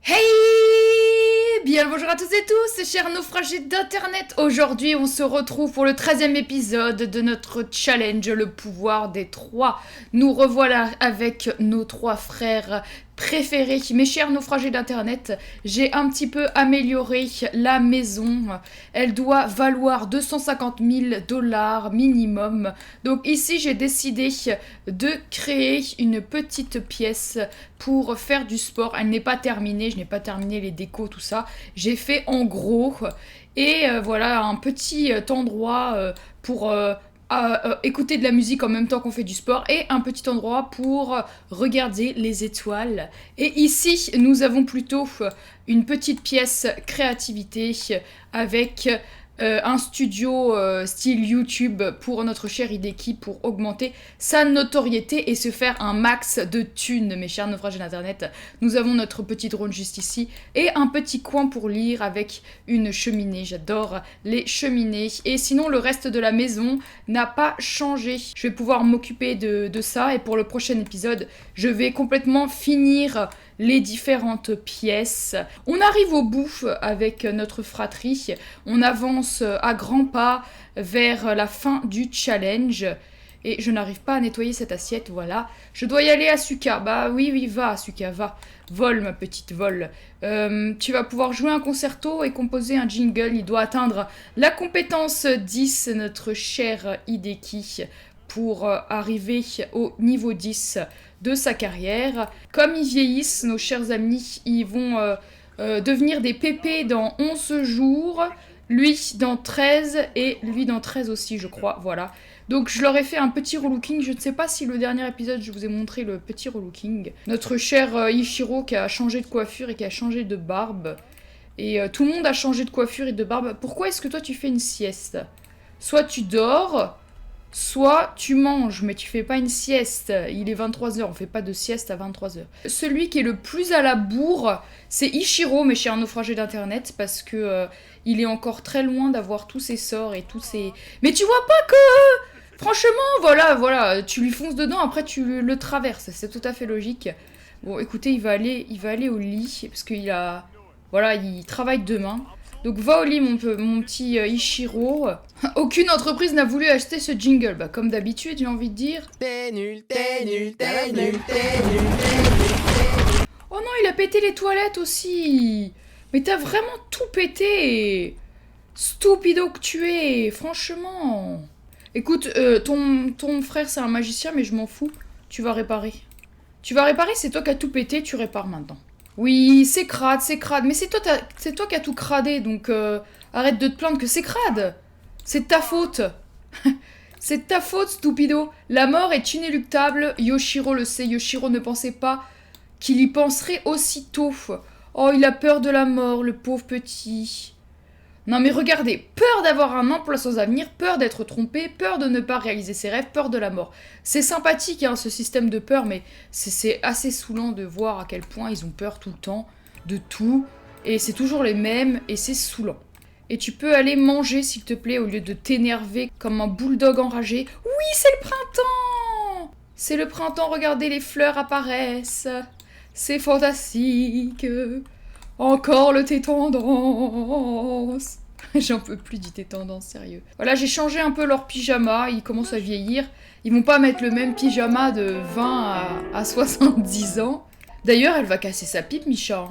Hey! Bien le bonjour à toutes et tous, chers naufragés d'internet. Aujourd'hui, on se retrouve pour le 13e épisode de notre challenge, le pouvoir des trois. Nous revoilà avec nos trois frères préférés. Mes chers naufragés d'internet, j'ai un petit peu amélioré la maison. Elle doit valoir 250 000 dollars minimum. Donc ici, j'ai décidé de créer une petite pièce pour faire du sport. Elle n'est pas terminée, je n'ai pas terminé les décos, tout ça. J'ai fait en gros. Et voilà, un petit endroit pour écouter de la musique en même temps qu'on fait du sport. Et un petit endroit pour regarder les étoiles. Et ici, nous avons plutôt une petite pièce créativité avec un studio style YouTube pour notre cher Hideki pour augmenter sa notoriété et se faire un max de thunes, mes chers naufragés d'internet. Nous avons notre petit drone juste ici et un petit coin pour lire avec une cheminée. J'adore les cheminées. Et sinon, le reste de la maison n'a pas changé. Je vais pouvoir m'occuper de ça et pour le prochain épisode, je vais complètement finir les différentes pièces. On arrive au bout avec notre fratrie. On avance à grands pas vers la fin du challenge. Et je n'arrive pas à nettoyer cette assiette, voilà. Je dois y aller, Asuka. Bah oui, va, Asuka, va. Vole, ma petite, vole. Tu vas pouvoir jouer un concerto et composer un jingle. Il doit atteindre la compétence 10, notre cher Hideki, pour arriver au niveau 10 de sa carrière. Comme ils vieillissent, nos chers amis, ils vont devenir des pépés dans 11 jours, lui dans 13 et lui dans 13 aussi, je crois, voilà. Donc je leur ai fait un petit relooking, je ne sais pas si le dernier épisode je vous ai montré le petit relooking. Notre cher Ichiro qui a changé de coiffure et qui a changé de barbe. Et tout le monde a changé de coiffure et de barbe. Pourquoi est-ce que toi tu fais une sieste? Soit tu dors, soit tu manges, mais tu fais pas une sieste. Il est 23h, on fait pas de sieste à 23h. Celui qui est le plus à la bourre, c'est Ichiro, mes chers naufragés d'internet, parce que il est encore très loin d'avoir tous ses sorts et tous ses... Mais tu vois pas que... Franchement, voilà, tu lui fonces dedans, après tu le traverses, c'est tout à fait logique. Bon, écoutez, il va aller au lit, parce qu'il a... Voilà, il travaille demain. Donc va au lit, mon petit Ichiro. Aucune entreprise n'a voulu acheter ce jingle. Bah, comme d'habitude, j'ai envie de dire. T'es nul, t'es nul, t'es nul, t'es nul, t'es nul. Oh non, il a pété les toilettes aussi. Mais t'as vraiment tout pété. Stupido que tu es, franchement. Écoute, ton frère c'est un magicien, mais je m'en fous. Tu vas réparer. Tu vas réparer, c'est toi qui as tout pété, tu répares maintenant. Oui, c'est crade, mais c'est toi qui as tout cradé, donc arrête de te plaindre que c'est crade. C'est de ta faute. C'est de ta faute, stupido. La mort est inéluctable, Yoshiro le sait, Yoshiro ne pensait pas qu'il y penserait aussitôt. Oh, il a peur de la mort, le pauvre petit. Non mais regardez, peur d'avoir un emploi sans avenir, peur d'être trompé, peur de ne pas réaliser ses rêves, peur de la mort. C'est sympathique hein, ce système de peur, mais c'est assez saoulant de voir à quel point ils ont peur tout le temps, de tout, et c'est toujours les mêmes, et c'est saoulant. Et tu peux aller manger s'il te plaît, au lieu de t'énerver comme un bulldog enragé. Oui, c'est le printemps! C'est le printemps, regardez, les fleurs apparaissent. C'est fantastique. Encore le thé tendance. J'en peux plus du thé tendance, sérieux. Voilà, j'ai changé un peu leur pyjama, ils commencent à vieillir. Ils vont pas mettre le même pyjama de 20 à 70 ans. D'ailleurs, elle va casser sa pipe, Micha.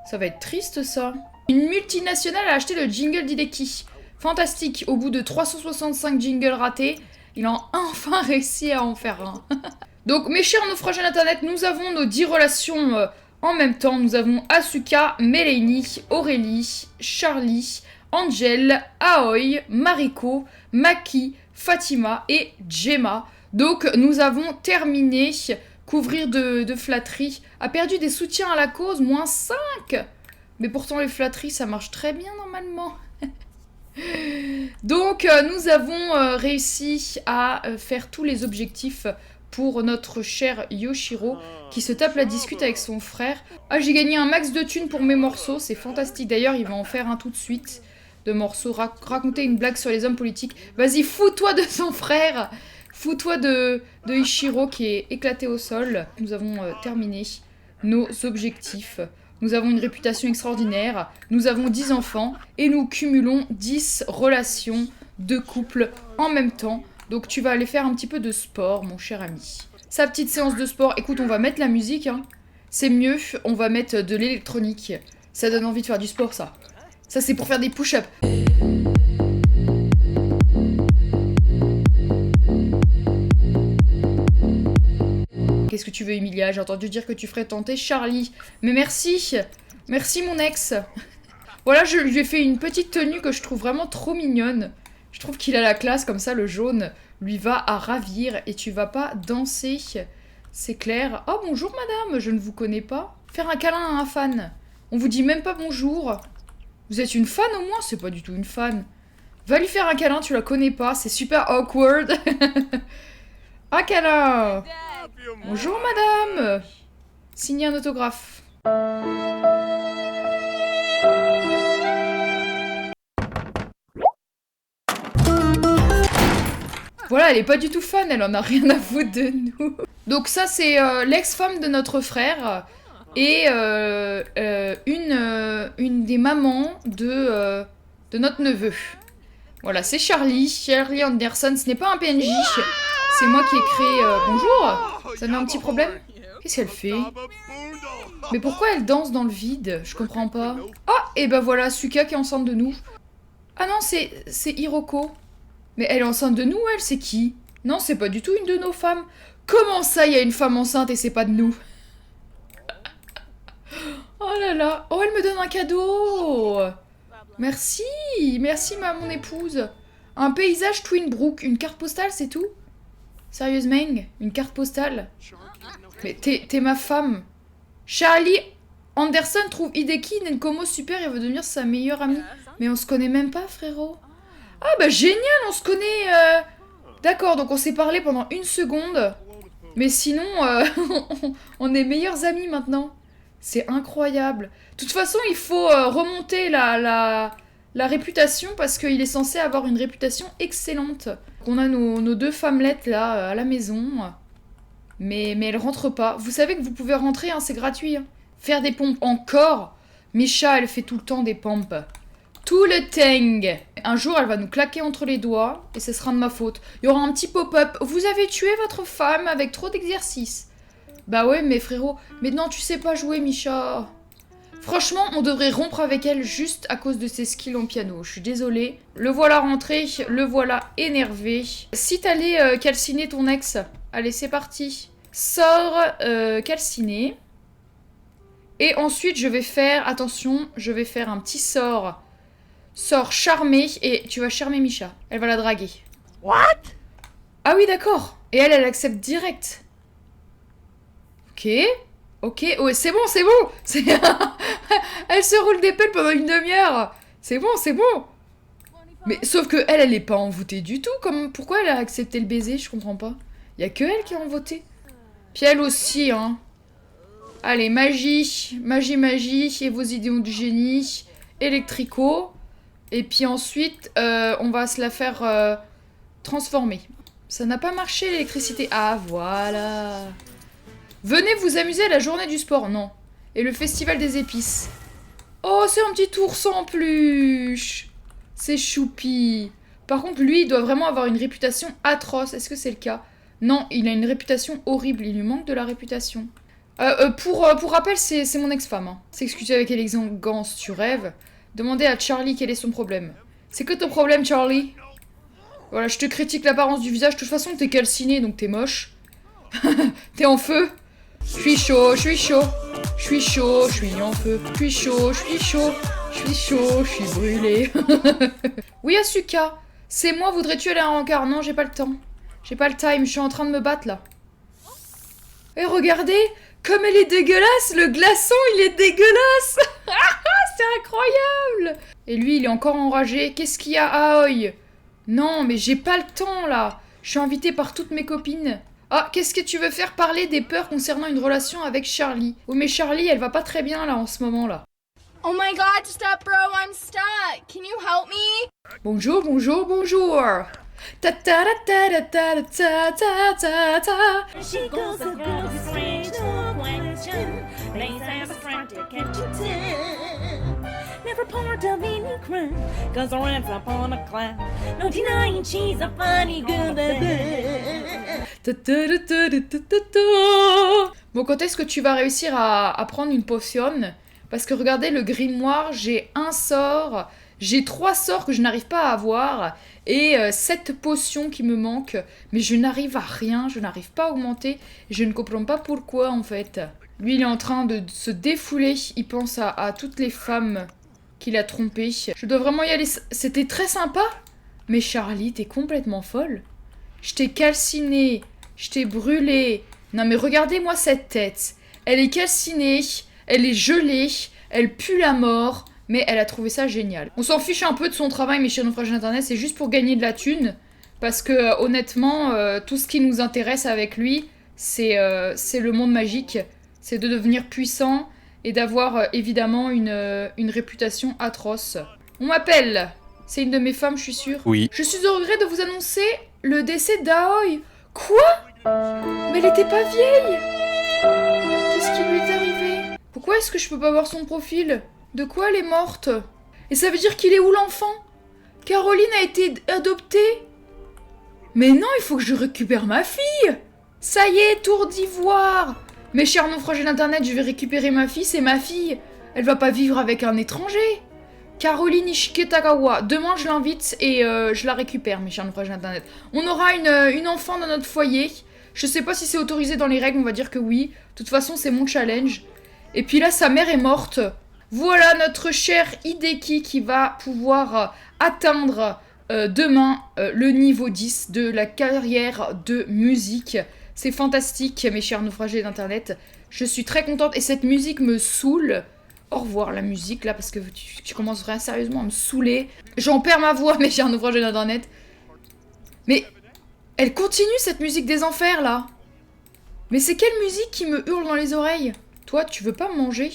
Ça va être triste, ça. Une multinationale a acheté le jingle d'Hideki. Fantastique, au bout de 365 jingles ratés, il a enfin réussi à en faire un. Donc, mes chers naufragés d'internet, nous avons nos 10 relations... en même temps, nous avons Asuka, Mélanie, Aurélie, Charlie, Angel, Aoi, Mariko, Maki, Fatima et Gemma. Donc nous avons terminé. Couvrir de flatteries a perdu des soutiens à la cause, moins 5. Mais pourtant les flatteries ça marche très bien normalement. Donc nous avons réussi à faire tous les objectifs pour notre cher Yoshiro qui se tape la discute avec son frère. Ah, j'ai gagné un max de thunes pour mes morceaux, c'est fantastique. D'ailleurs, il va en faire un tout de suite de morceaux. Raconter une blague sur les hommes politiques. Vas-y, fous-toi de son frère. Fous-toi de Ichiro qui est éclaté au sol. Nous avons terminé nos objectifs. Nous avons une réputation extraordinaire, nous avons 10 enfants et nous cumulons 10 relations de couple en même temps. Donc tu vas aller faire un petit peu de sport, mon cher ami. Sa petite séance de sport, écoute, on va mettre la musique, hein. C'est mieux, on va mettre de l'électronique. Ça donne envie de faire du sport, ça. Ça, c'est pour faire des push-ups. Qu'est-ce que tu veux, Emilia? J'ai entendu dire que tu ferais tenter Charlie. Mais merci. Merci, mon ex. Voilà, je lui ai fait une petite tenue que je trouve vraiment trop mignonne. Je trouve qu'il a la classe, comme ça, le jaune lui va à ravir. Et tu vas pas danser, c'est clair. Oh, bonjour, madame, je ne vous connais pas. Faire un câlin à un fan. On vous dit même pas bonjour. Vous êtes une fan, au moins? C'est pas du tout une fan. Va lui faire un câlin, tu la connais pas. C'est super awkward. Un câlin. Bonjour madame. Signez un autographe. Voilà, elle est pas du tout fan, elle en a rien à foutre de nous. Donc ça c'est l'ex-femme de notre frère et une des mamans de notre neveu. Voilà, c'est Charlie. Charlie Anderson, ce n'est pas un PNJ. C'est moi qui ai créé... Bonjour. Ça met un petit problème? Qu'est-ce qu'elle fait? Mais pourquoi elle danse dans le vide? Je comprends pas. Ah, et ben voilà, Suka qui est enceinte de nous. Ah non, c'est Hiroko. Mais elle est enceinte de nous, elle, c'est qui? Non, c'est pas du tout une de nos femmes. Comment ça, il y a une femme enceinte et c'est pas de nous? Oh là là. Oh, elle me donne un cadeau. Merci. Merci, mon épouse. Un paysage Twin Brook. Une carte postale, c'est tout? Sérieusement, une carte postale? Mais t'es ma femme. Charlie Anderson trouve Hideki Nenkomo super et veut devenir sa meilleure amie. Mais on se connaît même pas, frérot. Ah bah génial, on se connaît... D'accord, donc on s'est parlé pendant 1 seconde. Mais sinon, on est meilleurs amis maintenant. C'est incroyable. De toute façon, il faut remonter la réputation parce qu'il est censé avoir une réputation excellente. On a nos 2 femmelettes là à la maison. Mais elles rentrent pas. Vous savez que vous pouvez rentrer, hein, c'est gratuit. Hein. Faire des pompes encore. Misha, elle fait tout le temps des pompes. Tout le temps. Un jour, elle va nous claquer entre les doigts et ce sera de ma faute. Il y aura un petit pop-up. Vous avez tué votre femme avec trop d'exercice. Bah ouais, mais frérot. Mais non, tu sais pas jouer, Misha. Franchement, on devrait rompre avec elle juste à cause de ses skills en piano. Je suis désolée. Le voilà rentré, le voilà énervé. Si t'allais calciner ton ex, allez, c'est parti. Sors calciner. Et ensuite, je vais faire, attention, je vais faire un petit sort. Sort charmé, et tu vas charmer Misha. Elle va la draguer. What? Ah oui, d'accord. Et elle accepte direct. Ok. Ok, ouais, c'est bon, c'est bon. Elle se roule des pelles pendant 1 demi-heure. C'est bon, c'est bon. Mais sauf que elle est pas envoûtée du tout. Pourquoi elle a accepté le baiser? Je comprends pas. Y a que elle qui est envoûtée. Puis elle aussi, hein. Allez, magie. Magie, et vos idéaux du génie. Électrico. Et puis ensuite, on va se la faire transformer. Ça n'a pas marché, l'électricité. Ah, voilà. Venez vous amuser à la journée du sport, non. Et le festival des épices. Oh, c'est un petit ours en peluche. C'est choupi. Par contre, lui, il doit vraiment avoir une réputation atroce. Est-ce que c'est le cas? Non, il a une réputation horrible. Il lui manque de la réputation. Pour rappel, c'est mon ex-femme. Hein. S'excuser avec élégance, tu rêves. Demandez à Charlie quel est son problème. C'est quoi ton problème, Charlie? Voilà, je te critique l'apparence du visage. De toute façon, t'es calciné, donc t'es moche. T'es en feu. Je suis chaud, je suis chaud. Je suis chaud, je suis en feu. Je suis chaud, je suis chaud. Je suis chaud, je suis brûlé. Oui, Asuka. C'est moi, voudrais-tu aller à un rencard? Non, j'ai pas le temps. J'ai pas le time, je suis en train de me battre, là. Et regardez, comme elle est dégueulasse, le glaçon, il est dégueulasse. C'est incroyable. Et lui, il est encore enragé. Qu'est-ce qu'il y a, Aoi? Non, mais j'ai pas le temps, là. Je suis invitée par toutes mes copines. Ah, qu'est-ce que tu veux faire? Parler des peurs concernant une relation avec Charlie. Oui, mais Charlie, elle va pas très bien, là, en ce moment, là. Oh my god, stop bro, I'm stuck. Can you help me? Bonjour, bonjour, bonjour. Ta ta ta ta ta ta ta ta ta. She goes, the girl's strange, no question. Blaze and frantic, can't you tell? Never part of any crime, cause the rent's up on a cloud. No denying she's a funny girl, Bon, quand est-ce que tu vas réussir à prendre une potion? Parce que regardez, le grimoire, j'ai un sort, j'ai 3 sorts que je n'arrive pas à avoir, et 7 potions qui me manquent, mais je n'arrive à rien, je n'arrive pas à augmenter, et je ne comprends pas pourquoi en fait. Lui, il est en train de se défouler, il pense à toutes les femmes qu'il a trompées. Je dois vraiment y aller, c'était très sympa, mais Charlie, t'es complètement folle. Je t'ai calciné, je t'ai brûlé. Non mais regardez-moi cette tête, elle est calcinée, elle est gelée, elle pue la mort, mais elle a trouvé ça génial. On s'en fiche un peu de son travail, mes chers naufragés d'internet, c'est juste pour gagner de la thune, parce que honnêtement, tout ce qui nous intéresse avec lui, c'est le monde magique, c'est de devenir puissant et d'avoir évidemment une réputation atroce. On m'appelle, c'est une de mes femmes, je suis sûre. Oui. Je suis au regret de vous annoncer le décès d'Aoi. Quoi? Mais elle était pas vieille. Qu'est-ce qui lui est arrivé? Pourquoi est-ce que je peux pas voir son profil? De quoi elle est morte? Et ça veut dire qu'il est où l'enfant? Caroline a été adoptée? Mais non, il faut que je récupère ma fille. Ça y est, tour d'ivoire. Mes chers naufragés d'internet, je vais récupérer ma fille, c'est ma fille. Elle va pas vivre avec un étranger. Caroline Ishiketagawa. Demain, je l'invite et je la récupère, mes chers naufragés d'internet. On aura une enfant dans notre foyer. Je sais pas si c'est autorisé dans les règles, on va dire que oui. De toute façon, c'est mon challenge. Et puis là, sa mère est morte. Voilà notre cher Hideki qui va pouvoir atteindre demain le niveau 10 de la carrière de musique. C'est fantastique, mes chers naufragés d'internet. Je suis très contente et cette musique me saoule. Au revoir la musique là, parce que tu commences vraiment sérieusement à me saouler. J'en perds ma voix, mes chers naufragés d'internet. Mais elle continue cette musique des enfers là. Mais c'est quelle musique qui me hurle dans les oreilles? Toi, tu veux pas me manger?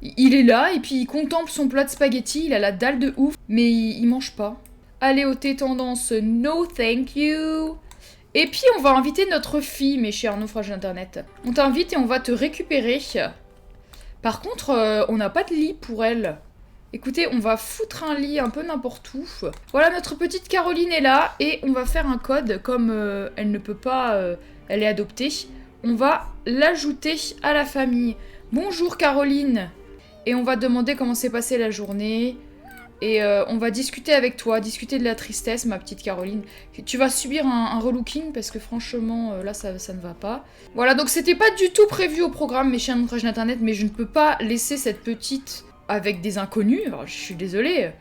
Il est là et puis il contemple son plat de spaghettis, il a la dalle de ouf, mais il mange pas. Allez au thé tendance, no thank you. Et puis on va inviter notre fille, mes chers naufragés d'internet. On t'invite et on va te récupérer. Par contre, on n'a pas de lit pour elle. Écoutez, on va foutre un lit un peu n'importe où. Voilà, notre petite Caroline est là et on va faire un code. Comme elle ne peut pas, elle est adoptée, on va l'ajouter à la famille. Bonjour Caroline. Et on va demander comment s'est passée la journée. Et on va discuter avec toi, discuter de la tristesse, ma petite Caroline. Tu vas subir un relooking parce que franchement, là, ça ne va pas. Voilà, donc c'était pas du tout prévu au programme, mes chers naufragés d'internet, mais je ne peux pas laisser cette petite avec des inconnus. Alors, je suis désolée.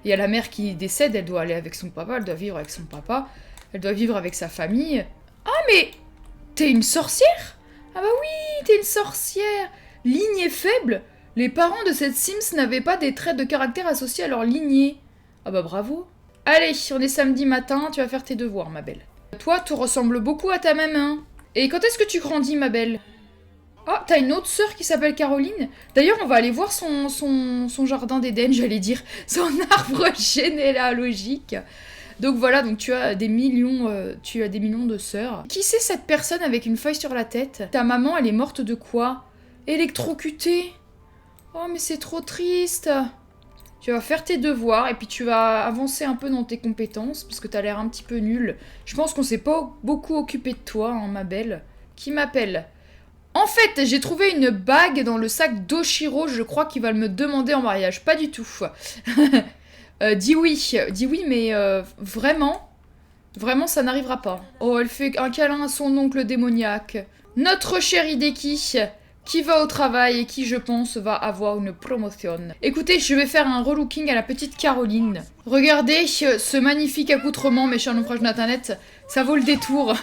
Il y a la mère qui décède, elle doit aller avec son papa, elle doit vivre avec son papa, elle doit vivre avec sa famille. Ah, mais t'es une sorcière? Ah bah oui, t'es une sorcière. Lignée faible. Les parents de cette Sims n'avaient pas des traits de caractère associés à leur lignée. Ah bah bravo. Allez, on est samedi matin, tu vas faire tes devoirs, ma belle. Toi, tu ressembles beaucoup à ta maman. Et quand est-ce que tu grandis, ma belle? Ah, t'as une autre sœur qui s'appelle Caroline. D'ailleurs, on va aller voir son jardin d'Éden, j'allais dire. Son arbre généalogique. Donc voilà, donc tu as des millions de sœurs. Qui c'est cette personne avec une feuille sur la tête? Ta maman, elle est morte de quoi? Électrocutée. Oh mais c'est trop triste. Tu vas faire tes devoirs et puis tu vas avancer un peu dans tes compétences parce que t'as l'air un petit peu nul. Je pense qu'on s'est pas beaucoup occupé de toi, hein, ma belle. Qui m'appelle? En fait, j'ai trouvé une bague dans le sac d'Oshiro, je crois qu'il va me demander en mariage. Pas du tout. Dis oui, mais vraiment ça n'arrivera pas. Oh, elle fait un câlin à son oncle démoniaque. Notre cher Hideki, qui va au travail et qui, je pense, va avoir une promotion. Écoutez, je vais faire un relooking à la petite Caroline. Regardez ce magnifique accoutrement, mes chers naufragés d'internet. Ça vaut le détour.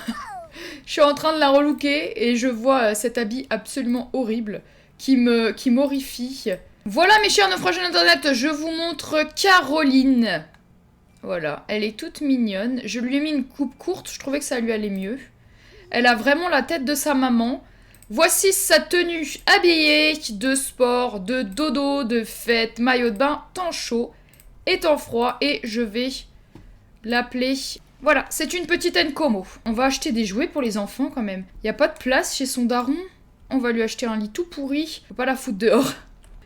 Je suis en train de la relooker et je vois cet habit absolument horrible qui m'horrifie. Voilà, mes chers naufragés d'internet, je vous montre Caroline. Voilà, elle est toute mignonne. Je lui ai mis une coupe courte, je trouvais que ça lui allait mieux. Elle a vraiment la tête de sa maman. Voici sa tenue habillée de sport, de dodo, de fête, maillot de bain, temps chaud et temps froid. Et je vais l'appeler... Voilà, c'est une petite Nkomo. On va acheter des jouets pour les enfants quand même. Y a pas de place chez son daron? On va lui acheter un lit tout pourri. Faut pas la foutre dehors.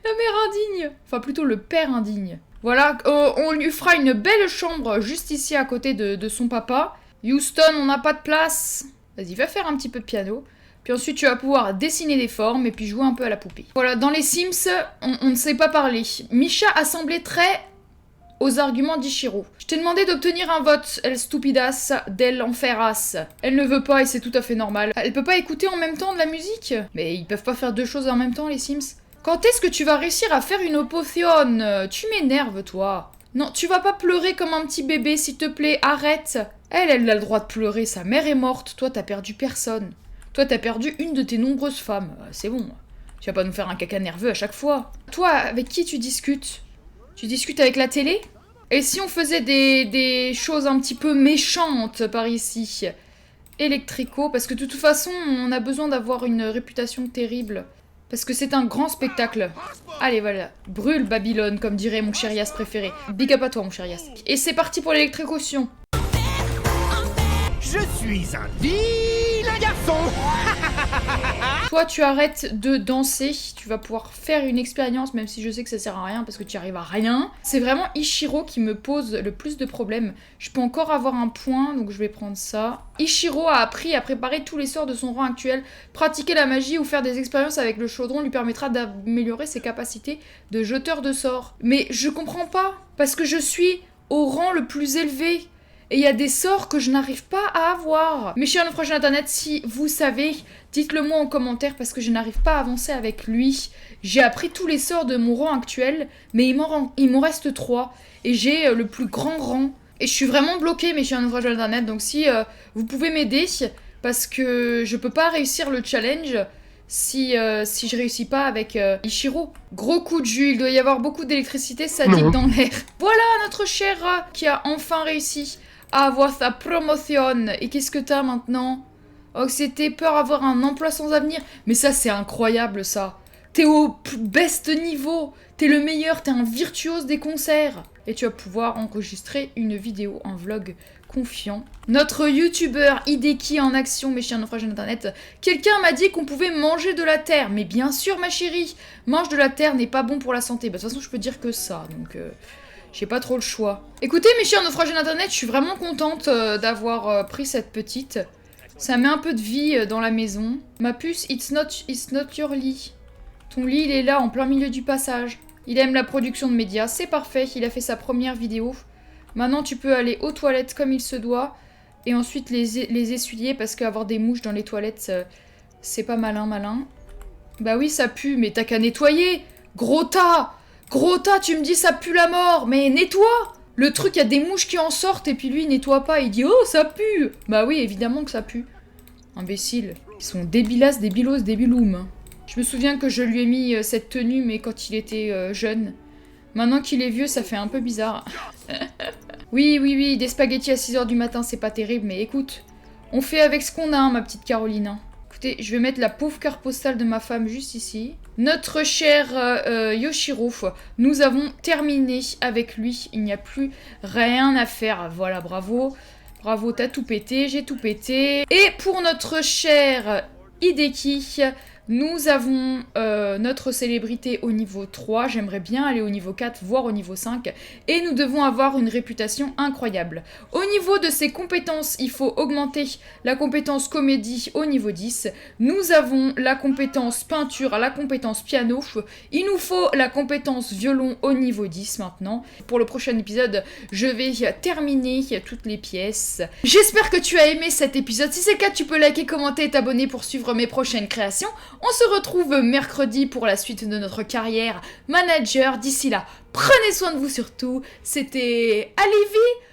La mère indigne. Enfin, plutôt le père indigne. Voilà, on lui fera une belle chambre juste ici à côté de son papa. Houston, on n'a pas de place. Vas-y, va faire un petit peu de piano. Puis ensuite, tu vas pouvoir dessiner des formes et puis jouer un peu à la poupée. Voilà, dans les Sims, on ne sait pas parler. Misha a semblé très aux arguments d'Ichiro. Je t'ai demandé d'obtenir un vote, el stupidas del enferas. Elle ne veut pas et c'est tout à fait normal. Elle peut pas écouter en même temps de la musique. Mais ils peuvent pas faire deux choses en même temps, les Sims. Quand est-ce que tu vas réussir à faire une opposition? Tu m'énerves, toi. Non, tu vas pas pleurer comme un petit bébé, s'il te plaît, arrête. Elle a le droit de pleurer, sa mère est morte, toi t'as perdu personne. Toi t'as perdu une de tes nombreuses femmes, c'est bon. Tu vas pas nous faire un caca nerveux à chaque fois. Toi, avec qui tu discutes? Tu discutes avec la télé? Et si on faisait des choses un petit peu méchantes par ici? Électrico, parce que de toute façon, on a besoin d'avoir une réputation terrible. Parce que c'est un grand spectacle. Allez, voilà. Brûle Babylone, comme dirait mon cher Yas préféré. Big up à toi, mon cher Yas. Et c'est parti pour l'électrocution. Je suis un vilain garçon. Toi, tu arrêtes de danser. Tu vas pouvoir faire une expérience, même si je sais que ça sert à rien, parce que tu arrives à rien. C'est vraiment Ichiro qui me pose le plus de problèmes. Je peux encore avoir un point, donc je vais prendre ça. Ichiro a appris à préparer tous les sorts de son rang actuel. Pratiquer la magie ou faire des expériences avec le chaudron lui permettra d'améliorer ses capacités de jeteur de sorts. Mais je comprends pas, parce que je suis au rang le plus élevé. Et il y a des sorts que je n'arrive pas à avoir. Mes chers naufragés internet, si vous savez, dites-le moi en commentaire parce que je n'arrive pas à avancer avec lui. J'ai appris tous les sorts de mon rang actuel, mais il m'en reste 3. Et j'ai le plus grand rang. Et je suis vraiment bloquée, mes chers naufragés internet. Donc si vous pouvez m'aider, parce que je peux pas réussir le challenge si je réussis pas avec Ichiro. Gros coup de jus, il doit y avoir beaucoup d'électricité, ça dit dans l'air. Voilà notre cher rat qui a enfin réussi à avoir sa promotion. Et qu'est-ce que t'as maintenant? Oh, c'était peur avoir un emploi sans avenir. Mais ça, c'est incroyable, ça. T'es au best niveau. T'es le meilleur, t'es un virtuose des concerts. Et tu vas pouvoir enregistrer une vidéo, un vlog confiant. Notre youtubeur Hideki en action, mes chers naufragés d'internet. Quelqu'un m'a dit qu'on pouvait manger de la terre. Mais bien sûr, ma chérie, mange de la terre n'est pas bon pour la santé. Bah, de toute façon, je peux dire que ça, donc... j'ai pas trop le choix. Écoutez, mes chers naufragés d'internet, je suis vraiment contente d'avoir pris cette petite. Ça met un peu de vie dans la maison. Ma puce, it's not your lit. Ton lit, il est là, en plein milieu du passage. Il aime la production de médias, c'est parfait, il a fait sa première vidéo. Maintenant, tu peux aller aux toilettes comme il se doit. Et ensuite les essuyer, parce qu'avoir des mouches dans les toilettes, c'est pas malin. Bah oui, ça pue, mais t'as qu'à nettoyer. Gros tas, tu me dis ça pue la mort, mais nettoie! Le truc, il y a des mouches qui en sortent et puis lui, il nettoie pas, il dit « Oh, ça pue !» Bah oui, évidemment que ça pue. Imbécile. Ils sont débilas, débiloum. Je me souviens que je lui ai mis cette tenue, mais quand il était jeune. Maintenant qu'il est vieux, ça fait un peu bizarre. Oui, des spaghettis à 6h du matin, c'est pas terrible, mais écoute, on fait avec ce qu'on a, ma petite Caroline. Écoutez, je vais mettre la pauvre carte postale de ma femme juste ici. Notre cher Yoshiro, nous avons terminé avec lui. Il n'y a plus rien à faire. Voilà, bravo. Bravo, t'as tout pété, j'ai tout pété. Et pour notre cher Hideki, nous avons notre célébrité au niveau 3. J'aimerais bien aller au niveau 4, voire au niveau 5. Et nous devons avoir une réputation incroyable. Au niveau de ses compétences, il faut augmenter la compétence comédie au niveau 10. Nous avons la compétence peinture, la compétence piano. Il nous faut la compétence violon au niveau 10 maintenant. Pour le prochain épisode, je vais terminer toutes les pièces. J'espère que tu as aimé cet épisode. Si c'est le cas, tu peux liker, commenter et t'abonner pour suivre mes prochaines créations. On se retrouve mercredi pour la suite de notre carrière manager. D'ici là, prenez soin de vous surtout. C'était Alivi.